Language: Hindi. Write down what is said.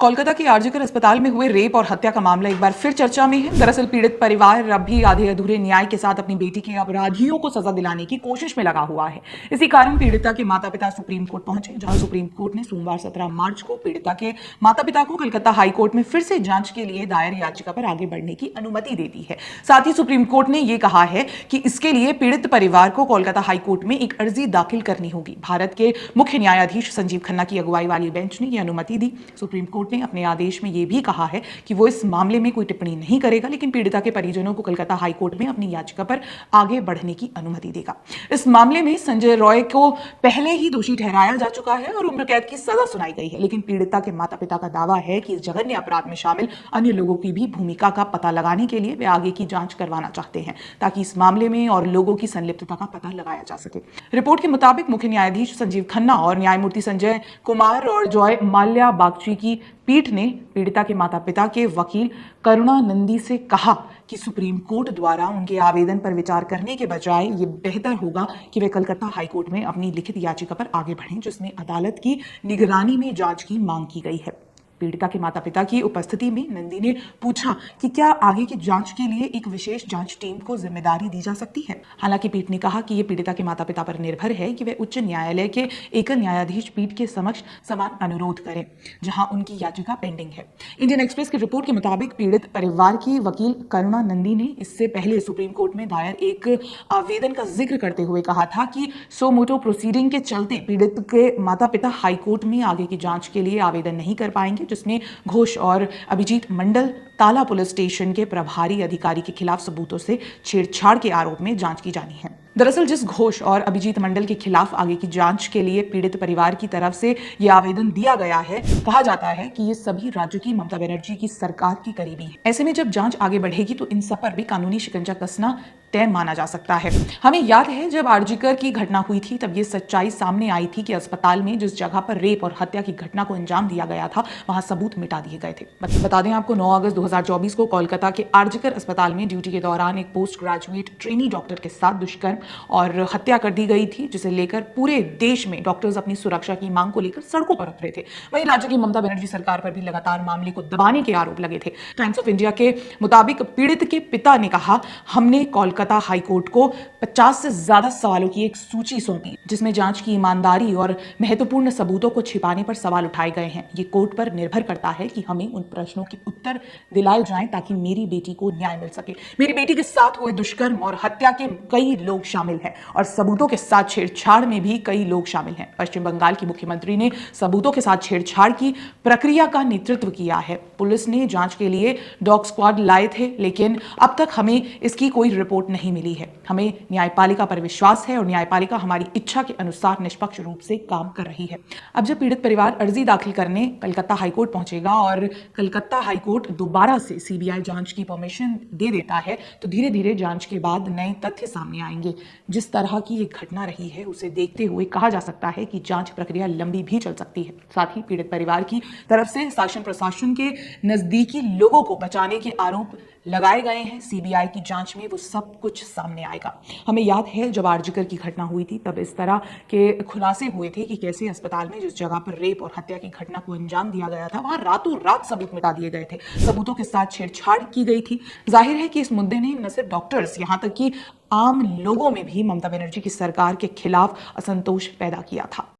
कोलकाता के आरजीकर अस्पताल में हुए रेप और हत्या का मामला एक बार फिर चर्चा में है। दरअसल पीड़ित परिवार अब भी आधे अधूरे न्याय के साथ अपनी बेटी के अपराधियों को सजा दिलाने की कोशिश में लगा हुआ है। इसी कारण पीड़िता के माता पिता सुप्रीम कोर्ट पहुंचे, जहां सुप्रीम कोर्ट ने सोमवार 17 मार्च को पीड़िता के माता पिता को कलकत्ता हाईकोर्ट में फिर से जांच के लिए दायर याचिका पर आगे बढ़ने की अनुमति दे दी है। साथ ही सुप्रीम कोर्ट ने यह कहा है कि इसके लिए पीड़ित परिवार को कोलकाता हाईकोर्ट में एक अर्जी दाखिल करनी होगी। भारत के मुख्य न्यायाधीश संजीव खन्ना की अगुवाई वाली बेंच ने यह अनुमति दी। सुप्रीम कोर्ट ने अपने आदेश में यह भी कहा है कि वो इस मामले में कोई टिप्पणी नहीं करेगा, लेकिन पीड़िता के परिजनों को कलकत्ता हाईकोर्ट में अपनी याचिका पर आगे बढ़ने की अनुमति देगा। इस मामले में संजय रॉय को पहले ही दोषी ठहराया जा चुका है और उम्र कैद की सजा सुनाई गई है, लेकिन पीड़िता के माता पिता का दावा है कि इस जघन्य अपराध में शामिल अन्य लोगों की भी भूमिका का पता लगाने के लिए वे आगे की जांच करवाना चाहते हैं, ताकि इस मामले में और लोगों की संलिप्तता का पता लगाया जा सके। रिपोर्ट के मुताबिक मुख्य न्यायाधीश संजीव खन्ना और न्यायमूर्ति संजय कुमार और जॉय माल्या बागची की पीठ ने पीड़िता के माता पिता के वकील करुणा नंदी से कहा कि सुप्रीम कोर्ट द्वारा उनके आवेदन पर विचार करने के बजाय ये बेहतर होगा कि वे कलकत्ता हाईकोर्ट में अपनी लिखित याचिका पर आगे बढ़ें, जिसमें अदालत की निगरानी में जांच की मांग की गई है। पीड़िता के माता पिता की उपस्थिति में नंदी ने पूछा कि क्या आगे की जांच के लिए एक विशेष जांच टीम को जिम्मेदारी दी जा सकती है। हालांकि पीठ ने कहा कि यह पीड़िता के माता पिता पर निर्भर है कि वे उच्च न्यायालय के एकल न्यायाधीश पीठ के समक्ष समान अनुरोध करें, जहां उनकी याचिका पेंडिंग है। इंडियन एक्सप्रेस की रिपोर्ट के मुताबिक पीड़ित परिवार की वकील करुणा नंदी ने इससे पहले सुप्रीम कोर्ट में दायर एक आवेदन का जिक्र करते हुए कहा था कि सो मोटो प्रोसीडिंग के चलते पीड़ित के माता पिता हाईकोर्ट में आगे की जांच के लिए आवेदन नहीं कर पाएंगे, जिसमें घोष और अभिजीत मंडल ताला पुलिस स्टेशन के प्रभारी अधिकारी के खिलाफ सबूतों से छेड़छाड़ के आरोप में जांच की जानी है। दरअसल जिस घोष और अभिजीत मंडल के खिलाफ आगे की जांच के लिए पीड़ित परिवार की तरफ से यह आवेदन दिया गया है, कहा जाता है कि ये सभी राज्य की ममता बनर्जी की सरकार की करीबी हैं। ऐसे में जब जांच आगे बढ़ेगी तो इन सब पर भी कानूनी शिकंजा कसना तय माना जा सकता है। हमें याद है जब आरजीकर की घटना हुई थी, तब ये सच्चाई सामने आई थी कि अस्पताल में जिस जगह पर रेप और हत्या की घटना को अंजाम दिया गया था, वहां सबूत मिटा दिए गए थे। बता दें आपको, 9 अगस्त 2024 को कोलकाता के आरजीकर अस्पताल में ड्यूटी के दौरान एक पोस्ट ग्रेजुएट ट्रेनी डॉक्टर के साथ दुष्कर्म और हत्या कर दी गई थी, जिसे लेकर पूरे देश में डॉक्टर्स अपनी सुरक्षा की मांग को लेकर सड़कों पर उतरे थे। वहीं राज्य की ममता बनर्जी सरकार पर भी लगातार मामले को दबाने के आरोप लगे थे। टाइम्स ऑफ इंडिया के मुताबिक पीड़ित के पिता ने कहा, हमने कोलकाता हाईकोर्ट को 50 से ज्यादा सवालों की एक सूची सौंपी, जिसमें जांच की ईमानदारी और महत्वपूर्ण सबूतों को छिपाने पर सवाल उठाए गए हैं। ये कोर्ट पर निर्भर करता है कि हमें उन प्रश्नों के उत्तर दिलाए जाएं ताकि मेरी बेटी को न्याय मिल सके। मेरी बेटी के साथ हुए दुष्कर्म और हत्या के कई लोग शामिल हैं और सबूतों के साथ छेड़छाड़ में भी कई लोग शामिल हैं। पश्चिम बंगाल की मुख्यमंत्री ने सबूतों के साथ छेड़छाड़ की प्रक्रिया का नेतृत्व किया है। पुलिस ने जांच के लिए डॉग स्क्वाड लाए थे, लेकिन अब तक हमें इसकी कोई रिपोर्ट नहीं मिली है। हमें न्यायपालिका पर विश्वास है और न्यायपालिका हमारी इच्छा के अनुसार निष्पक्ष रूप से काम कर रही है। अब जब पीड़ित परिवार अर्जी दाखिल करने कलकत्ता हाईकोर्ट पहुंचेगा और कलकत्ता हाईकोर्ट दोबारा से सीबीआई जांच की परमिशन दे देता है, तो धीरे धीरे जांच के बाद नए तथ्य सामने आएंगे। जिस तरह की ये घटना रही है, उसे देखते हुए कहा जा सकता है कि जांच प्रक्रिया लंबी भी चल सकती है। साथ ही पीड़ित परिवार की तरफ से शासन प्रशासन के नजदीकी लोगों को बचाने के आरोप लगाए गए हैं। सीबीआई की जांच में वो सब कुछ सामने आएगा। हमें याद है जब आरजीकर की घटना हुई थी, तब इस तरह के खुलासे हुए थे कि कैसे अस्पताल में जिस जगह पर रेप और हत्या की घटना को अंजाम दिया गया था, वहां रातों रात सबूत मिटा दिए गए थे, सबूतों के साथ छेड़छाड़ की गई थी। जाहिर है कि इस मुद्दे ने न सिर्फ डॉक्टर्स, यहां तक कि आम लोगों में भी ममता बनर्जी की सरकार के खिलाफ असंतोष पैदा किया था।